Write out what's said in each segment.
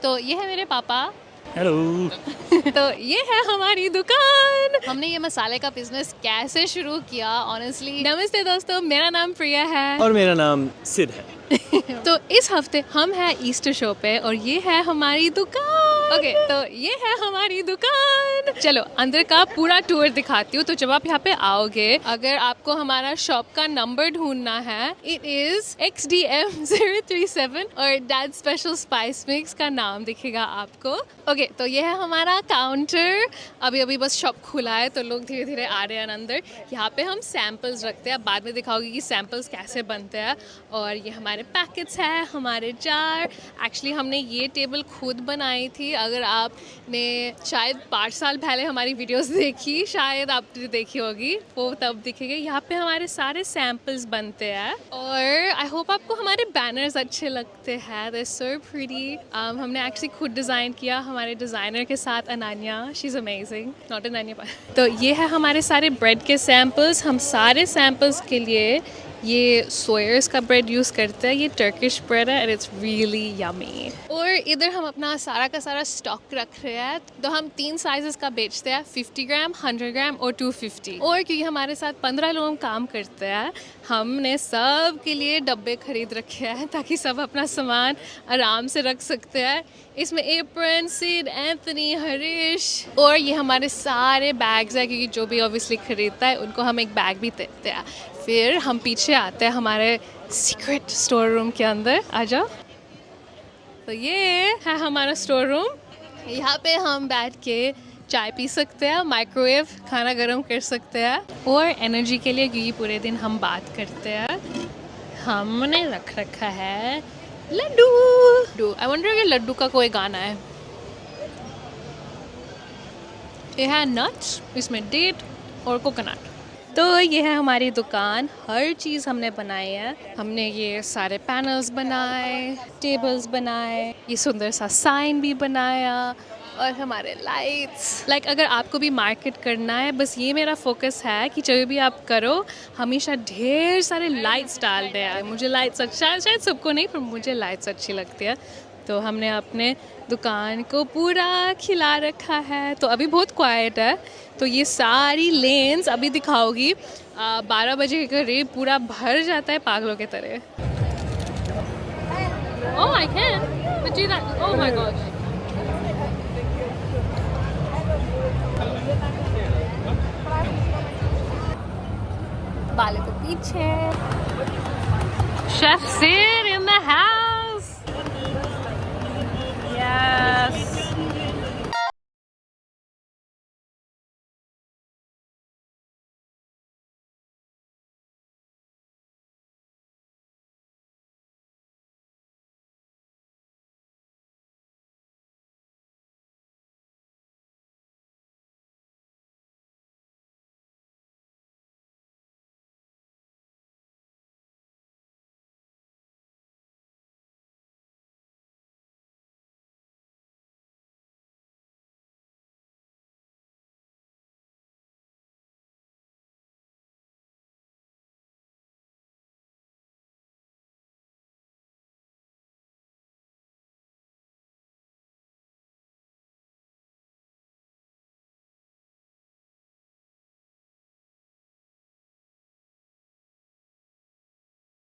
तो ये है मेरे पापा। हेलो। तो ये है हमारी दुकान। हमने ये मसाले का बिजनेस कैसे शुरू किया ऑनेस्टली। नमस्ते दोस्तों, मेरा नाम प्रिया है और मेरा नाम सिड है। तो इस हफ्ते हम हैं ईस्टर शो पे और ये है हमारी दुकान। ओके, तो ये है हमारी दुकान। चलो अंदर का पूरा टूर दिखाती हूँ। तो जब आप यहाँ पे आओगे, अगर आपको हमारा शॉप का नंबर ढूंढना है, इट इज XDM037 और डैड स्पेशल स्पाइस मिक्स का नाम दिखेगा आपको। ओके, तो ये है हमारा काउंटर। अभी बस शॉप खुला है तो लोग धीरे धीरे आ रहे हैं अंदर। यहाँ पे हम सैम्पल्स रखते हैं, बाद में दिखाओगे कि सैम्पल्स कैसे बनते हैं। और ये हमारे पैकेट्स हैं, हमारे जार। एक्चुअली हमने ये टेबल खुद बनाई थी। अगर आपने शायद 5 साल पहले हमारी वीडियोस देखी, शायद आपने देखी होगी, वो तब दिखेंगे। यहाँ पे हमारे सारे सैम्पल्स बनते हैं और आई होप आपको हमारे बैनर्स अच्छे लगते हैं। दे सो प्रीटी। हमने एक्चुअली खुद डिज़ाइन किया हमारे डिज़ाइनर के साथ, Ananya. She is amazing, not Ananya. तो ये है हमारे सारे ब्रेड के सैम्पल्स। हम सारे सैम्पल्स के लिए ये सोयर्स का ब्रेड यूज़ करते हैं। ये टर्किश ब्रेड है एंड इट्स रियली यमी। और इधर हम अपना सारा का सारा स्टॉक रख रहे हैं। तो हम 3 साइजेस का बेचते हैं, 50 ग्राम, 100 ग्राम और 250। और क्योंकि हमारे साथ 15 लोग काम करते हैं, हमने सब के लिए डब्बे खरीद रखे हैं ताकि सब अपना सामान आराम से रख सकते हैं। इसमें एप्रन, सिड, एंथनी, हरीश और ये हमारे सारे बैग्स हैं, क्योंकि जो भी ऑब्वियसली खरीदता है उनको हम एक बैग भी देते हैं। फिर हम पीछे आते हैं हमारे सीक्रेट स्टोर रूम के अंदर। आ जाओ। तो ये है हमारा स्टोर रूम। यहाँ पे हम बैठ के चाय पी सकते हैं, माइक्रोवेव खाना गर्म कर सकते हैं और एनर्जी के लिए, क्योंकि पूरे दिन हम बात करते हैं, हमने रख रखा है लड्डू। आई वंडर कि लड्डू का कोई गाना है। ये है नट्स, इसमें डेट और कोकोनट। तो ये है हमारी दुकान। हर चीज़ हमने बनाई है। हमने ये सारे पैनल्स बनाए, टेबल्स बनाए, ये सुंदर सा साइन भी बनाया और हमारे लाइट्स। अगर आपको भी मार्केट करना है, बस ये मेरा फोकस है कि जब भी आप करो हमेशा ढेर सारे लाइट्स डाल दें। मुझे लाइट्स अच्छा, शायद सबको नहीं, पर मुझे लाइट्स अच्छी लगती है। तो हमने अपने दुकान को पूरा खिला रखा है। तो अभी बहुत क्वाइट है। तो ये सारी लेन्स अभी दिखाओगी 12 बजे के करीब पूरा भर जाता है पागलों के तरह। Oh I can do that. Oh my God. बाले को पीछे। Chef Sid in the house. Yes.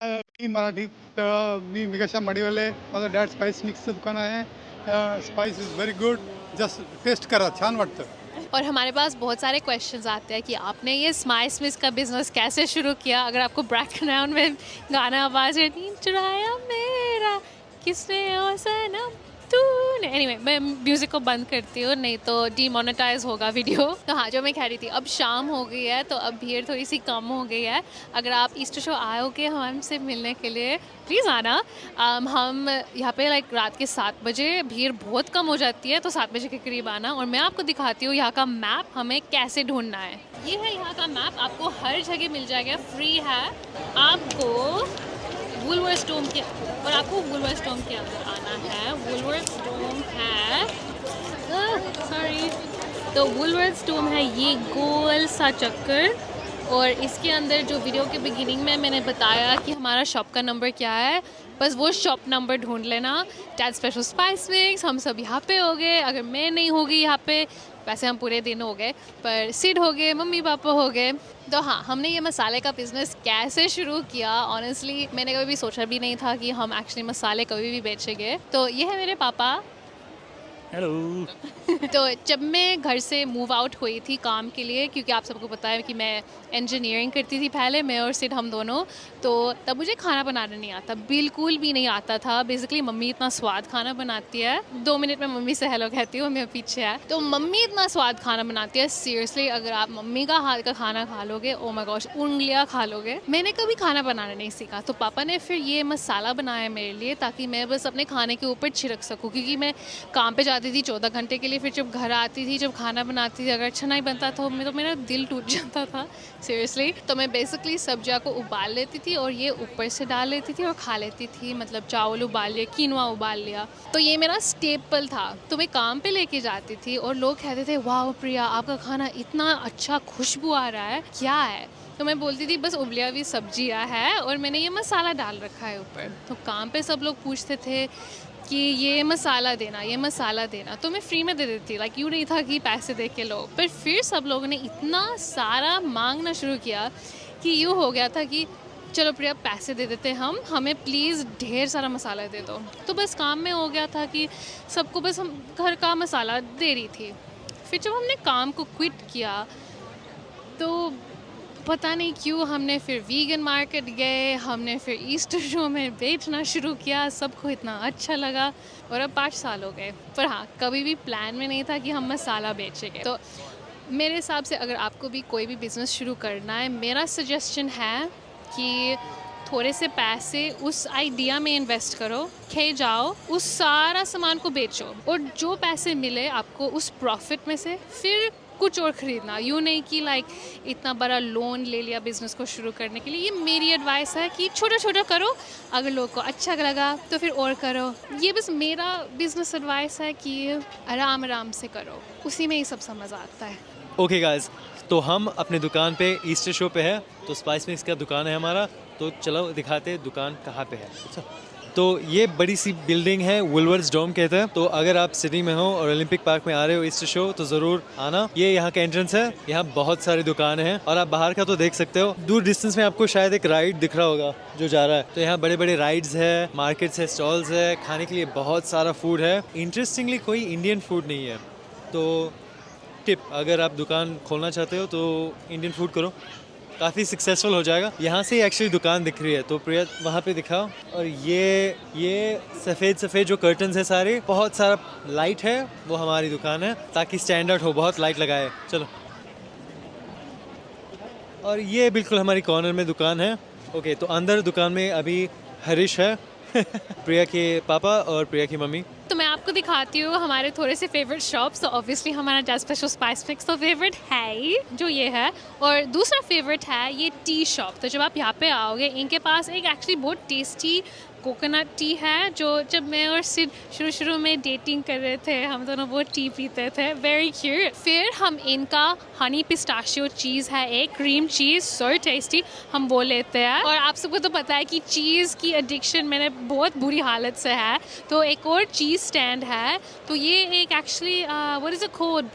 मी मराठी. तर मी विकासा मडिवाले. माझं डॅड स्पाइस मिक्सचं दुकान आहे. Spice is very good. Just taste करा, छान वाटतं. और हमारे पास बहुत सारे क्वेश्चंस आते हैं कि आपने ये स्माइस मिस का बिजनेस कैसे शुरू किया। अगर आपको बैकग्राउंड में गाना आवाज़ है, नींद चुराया मेरा किसने ओ सनम तूने। एनीवे, मैं म्यूज़िक को बंद करती हूँ, नहीं तो डीमोनेटाइज होगा वीडियो। तो हाँ, जो मैं कह रही थी, अब शाम हो गई है तो अब भीड़ थोड़ी सी कम हो गई है। अगर आप ईस्टर शो आओगे हमसे मिलने के लिए, प्लीज़ आना। हम यहाँ पे रात के 7 बजे भीड़ बहुत कम हो जाती है, तो 7 बजे के करीब आना और मैं आपको दिखाती हूँ यहाँ का मैप हमें कैसे ढूंढना है। ये है यहाँ का मैप, आपको हर जगह मिल जाएगा, फ्री है। आपको वुलवर्ड्सटोम के और आपको वुलवर्ड्सटोम के अंदर आना है। वुलवर्ड्सटोम है, सॉरी, तो वुलवर्ड्सटोम है ये गोल सा चक्कर। और इसके अंदर जो वीडियो के बिगिनिंग में मैंने बताया कि हमारा शॉप का नंबर क्या है, बस वो शॉप नंबर ढूंढ लेना, डैड स्पेशल स्पाइस मिक्स। हम सब यहाँ पे हो गए, अगर मैं नहीं होगी यहाँ पे, वैसे हम पूरे दिन हो गए, पर सिड हो गए, मम्मी पापा हो गए। तो हाँ, हमने ये मसाले का बिज़नेस कैसे शुरू किया, ऑनेस्टली मैंने कभी भी सोचा भी नहीं था कि हम एक्चुअली मसाले कभी भी बेचेंगे। तो ये है मेरे पापा। हेलो। तो जब मैं घर से मूव आउट हुई थी काम के लिए, क्योंकि आप सबको पता है कि मैं इंजीनियरिंग करती थी पहले, मैं और सिड हम दोनों, तो तब मुझे खाना बनाना नहीं आता, बिल्कुल भी नहीं आता था। बेसिकली मम्मी इतना स्वाद खाना बनाती है, 2 मिनट में मम्मी से हेलो कहती हूँ, मेरे पीछे है। तो मम्मी इतना स्वाद खाना बनाती है, सीरियसली अगर आप मम्मी का हाथ का खाना खा लोगे, ओ माय गॉश, उंगलियाँ खा लोगे। मैंने कभी खाना बनाना नहीं सीखा, तो पापा ने फिर ये मसाला बनाया मेरे लिए, ताकि मैं बस अपने खाने के ऊपर छिड़क सकूँ, क्योंकि मैं काम पे जाती थी 14 घंटे के लिए, फिर जब घर आती थी, जब खाना बनाती थी, अगर अच्छा नहीं बनता तो मेरा दिल टूट जाता था सीरियसली। तो मैं बेसिकली सब्जियां को उबाल लेती थी और ये ऊपर से डाल लेती थी और खा लेती थी, मतलब चावल उबाल लिया, कीनवा उबाल लिया, तो ये मेरा स्टेपल था। तो मैं काम पे लेके जाती थी और लोग कहते थे, वाह प्रिया, आपका खाना इतना अच्छा खुशबू आ रहा है, क्या है? तो मैं बोलती थी, बस उबलिया हुई सब्जियाँ है और मैंने ये मसाला डाल रखा है ऊपर। तो काम पे सब लोग पूछते थे कि ये मसाला देना, ये मसाला देना, तो मैं फ्री में दे देती, लाइक यूँ नहीं था कि पैसे दे के लो। पर फिर सब लोगों ने इतना सारा मांगना शुरू किया कि यूँ हो गया था कि चलो प्रिया, पैसे दे देते हम, हमें प्लीज़ ढेर सारा मसाला दे दो। तो बस काम में हो गया था कि सबको बस हम घर का मसाला दे रही थी। फिर जब हमने काम को क्विट किया, तो पता नहीं क्यों हमने फिर वीगन मार्केट गए, हमने फिर ईस्टर शो में बेचना शुरू किया, सबको इतना अच्छा लगा और अब 5 साल हो गए। पर हाँ, कभी भी प्लान में नहीं था कि हम मसाला बेचेंगे। तो मेरे हिसाब से अगर आपको भी कोई भी बिज़नेस शुरू करना है, मेरा सजेशन है कि थोड़े से पैसे उस आइडिया में इन्वेस्ट करो, खे जाओ, उस सारा सामान को बेचो और जो पैसे मिले आपको उस प्रॉफिट में से फिर कुछ और ख़रीदना। यूँ नहीं कि लाइक इतना बड़ा लोन ले लिया बिज़नेस को शुरू करने के लिए। ये मेरी एडवाइस है कि छोटा छोटा करो, अगर लोगों को अच्छा लगा तो फिर और करो। ये बस मेरा बिज़नेस एडवाइस है कि आराम आराम से करो, उसी में ही सब समझ आता है। ओके गाइस, तो हम अपने दुकान पे ईस्टर शो पे है, तो स्पाइस मिक्स का दुकान है हमारा, तो चलो दिखाते हैं दुकान कहाँ पे है। अच्छा, तो ये बड़ी सी बिल्डिंग है, वुलवर्ड्स डोम कहते हैं। तो अगर आप सिटी में हो और ओलंपिक पार्क में आ रहे हो ईस्टर शो, तो ज़रूर आना। ये यहाँ का एंट्रेंस है, यहाँ बहुत सारी दुकान हैं और आप बाहर का तो देख सकते हो। दूर डिस्टेंस में आपको शायद एक राइड दिख रहा होगा जो जा रहा है, तो यहाँ बड़े बड़े राइड्स है, मार्केट्स है, स्टॉल्स है, खाने के लिए बहुत सारा फूड है। इंटरेस्टिंगली कोई इंडियन फूड नहीं है, तो टिप, अगर आप दुकान खोलना चाहते हो तो इंडियन फूड करो, काफ़ी सक्सेसफुल हो जाएगा। यहाँ से एक्चुअली दुकान दिख रही है, तो प्रिया वहाँ पे दिखाओ। और ये सफ़ेद जो कर्टन्स है सारे, बहुत सारा लाइट है, वो हमारी दुकान है, ताकि स्टैंड आउट हो, बहुत लाइट लगाए। चलो, और ये बिल्कुल हमारी कॉर्नर में दुकान है। ओके, तो अंदर दुकान में अभी हरीश है प्रिया के पापा और प्रिया की मम्मी। तो मैं आपको दिखाती हूँ हमारे थोड़े से फेवरेट शॉप्स। तो ऑब्वियसली हमारा डैड स्पेशल स्पाइस मिक्स तो फेवरेट है ही, जो ये है, और दूसरा फेवरेट है ये टी शॉप। तो जब आप यहाँ पे आओगे, इनके पास एक एक्चुअली बहुत टेस्टी कोकोनट टी है, जो जब मैं और सिड शुरू में डेटिंग कर रहे थे, हम दोनों वो टी पीते थे, वेरी क्यूट। फिर हम इनका हनी पिस्ताशियो चीज़ है, एक क्रीम चीज़, सो टेस्टी, हम वो लेते हैं। और आप सबको तो पता है कि चीज़ की एडिक्शन मैंने बहुत बुरी हालत से है, तो एक और चीज़ स्टैंड है। तो ये एक actually what is it called,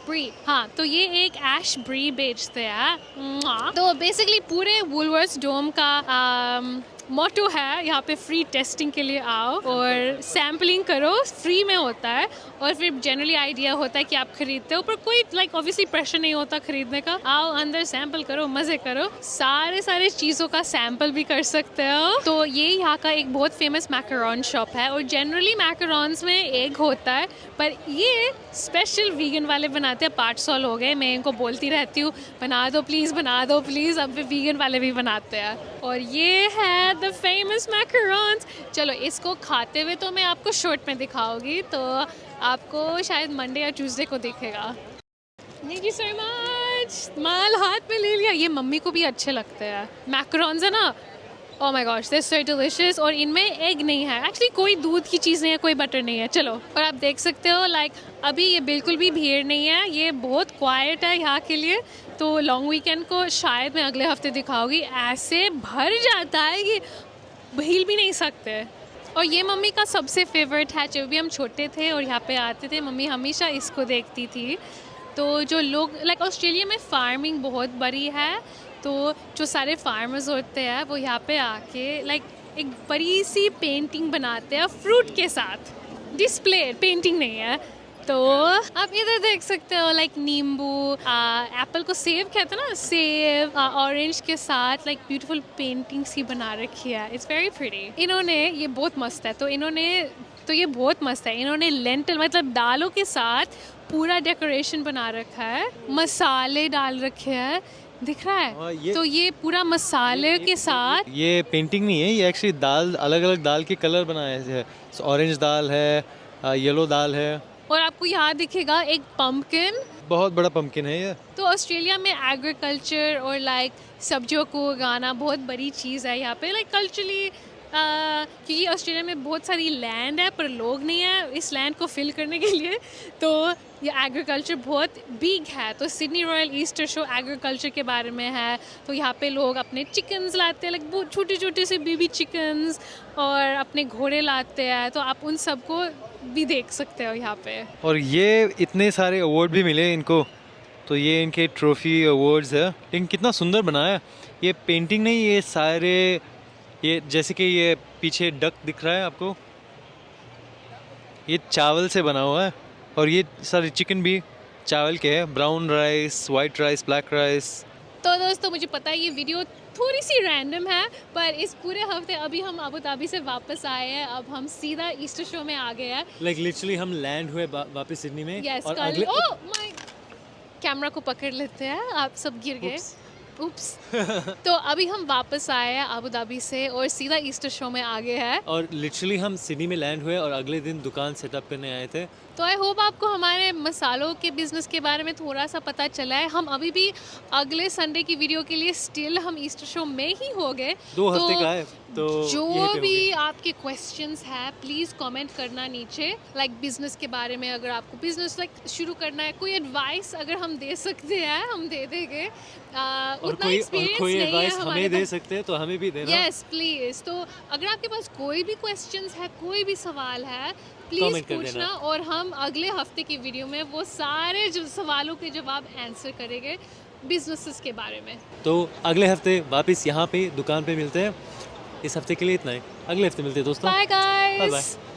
brie, हाँ, तो ये एक ऐश ब्री बेचते हैं। तो बेसिकली पूरे वुलवर्ड्स डोम का मोटो है यहाँ पे फ्री टेस्टिंग के लिए आओ और सैम्पलिंग करो, फ्री में होता है। और फिर जनरली आइडिया होता है कि आप खरीदते हो, पर कोई लाइक ऑब्वियसली प्रेशर नहीं होता खरीदने का। आओ अंदर सैंपल करो, मज़े करो, सारे चीज़ों का सैंपल भी कर सकते हो। तो ये यहाँ का एक बहुत फेमस मैकरोन शॉप है, और जनरली मैकरोन्स में एग होता है, पर ये स्पेशल वीगन वाले बनाते हैं। 5 साल हो गए मैं इनको बोलती रहती हूँ, बना दो प्लीज़, अब वीगन वाले भी बनाते हैं। और ये है द फेमस मैकरोन्स। चलो, इसको खाते हुए तो मैं आपको शॉर्ट में दिखाऊंगी, तो आपको शायद मंडे या ट्यूसडे को दिखेगा। Thank you so much. माल हाथ में ले लिया। ये मम्मी को भी अच्छे लगते हैं मैकरोन्स, है ना। Oh my gosh, they are so delicious. और इनमें एग नहीं है, एक्चुअली कोई दूध की चीज़ नहीं है, कोई बटर नहीं है। चलो, और आप देख सकते हो लाइक अभी ये बिल्कुल भी भीड़ नहीं है, ये बहुत क्वाइट है यहाँ के लिए। तो लॉन्ग वीकेंड को शायद मैं अगले हफ्ते दिखाऊंगी, ऐसे भर जाता है कि हिल भी नहीं सकते। और ये मम्मी का सबसे फेवरेट है, जब भी हम छोटे थे और यहाँ पे आते थे मम्मी हमेशा इसको देखती थी। तो जो लोग लाइक ऑस्ट्रेलिया में फार्मिंग बहुत बड़ी है, तो जो सारे फार्मर्स होते हैं वो यहाँ पे आके लाइक एक बड़ी सी पेंटिंग बनाते हैं फ्रूट के साथ, डिस्प्ले पेंटिंग नहीं है। तो आप इधर देख सकते हो लाइक नींबू, एप्पल को सेब कहते हैं ना, सेब ऑरेंज के साथ लाइक ब्यूटीफुल पेंटिंग्स ही बना रखी है। It's very pretty. इन्होंने ये बहुत मस्त है, तो ये बहुत मस्त है। इन्होंने लेंटल मतलब दालों के साथ पूरा डेकोरेशन बना रखा है, मसाले डाल रखे हैं, दिख रहा है। तो ये पूरा मसाले के साथ, ये पेंटिंग नहीं है, ये एक्चुअली दाल, अलग अलग दाल के कलर बनाए हैं। ऑरेंज दाल है, येलो दाल है, और आपको यहाँ दिखेगा एक पंपकिन, बहुत बड़ा पंपकिन है ये। तो ऑस्ट्रेलिया में एग्रीकल्चर और लाइक सब्जियों को उगाना बहुत बड़ी चीज़ है यहाँ पे लाइक कल्चरली, क्योंकि ऑस्ट्रेलिया में बहुत सारी लैंड है पर लोग नहीं है इस लैंड को फिल करने के लिए, तो ये एग्रीकल्चर बहुत बिग है। तो Sydney royal Easter show agriculture के बारे में है। तो यहाँ पे लोग अपने चिकन्स लाते हैं, लाइक बहुत छोटे छोटे से बेबी चिकन्स, और अपने घोड़े लाते हैं, तो आप उन सबको भी देख सकते हो यहाँ पे। और ये इतने सारे अवार्ड भी मिले इनको, तो ये इनके ट्रॉफी अवार्ड्स है। लेकिन कितना सुंदर बनाया है, ये पेंटिंग नहीं, ये सारे, ये जैसे कि ये पीछे डक दिख रहा है आपको, ये चावल से बना हुआ है। और ये सारे चिकन भी चावल के हैं, brown rice, white rice, black rice. तो दोस्तों मुझे पता है ये वीडियो थोड़ी सी रैंडम है, पर इस पूरे हफ्ते अभी हम अबू धाबी से वापस आए हैं, अब हम सीधा ईस्टर शो में आ गए हैं। लाइक लिटरली हम लैंड हुए वापस सिडनी में। यस, और कल अगले ओह माय, कैमरा को पकड़ लेते हैं, आप सब गिर गए, उप्स। तो अभी हम वापस आए हैं अबू धाबी से और सीधा ईस्टर शो में आ गए हैं। और लिटरली हम सिडनी में लैंड हुए और अगले दिन दुकान सेटअप करने आए थे। तो आई होप आपको हमारे मसालों के बिज़नेस के बारे में थोड़ा सा पता चला है। हम अभी भी अगले संडे की वीडियो के लिए स्टिल हम ईस्टर शो में ही हो गए। 2 हफ्ते का है, तो जो यहीं पे भी होंगे। आपके क्वेश्चंस है प्लीज़ कमेंट करना नीचे, लाइक बिजनेस के बारे में। अगर आपको बिजनेस लाइक शुरू करना है, कोई एडवाइस अगर हम दे सकते हैं हम दे देंगे। और उतना कोई एक्सपीरियंस कोई नहीं है एडवाइस हमारे हमें दे पास। सकते हैं तो हमें भी देना। Yes please. तो अगर आपके पास कोई भी क्वेश्चंस है, कोई भी सवाल है, प्लीज़ Comment कर पूछना, देना। और हम अगले हफ्ते की वीडियो में वो सारे जो सवालों के जवाब आंसर करेंगे बिजनेसेस के बारे में। तो अगले हफ्ते वापस यहाँ पे दुकान पे मिलते हैं। इस हफ्ते के लिए इतना ही, अगले हफ्ते मिलते हैं दोस्तों। Bye bye guys. बाय।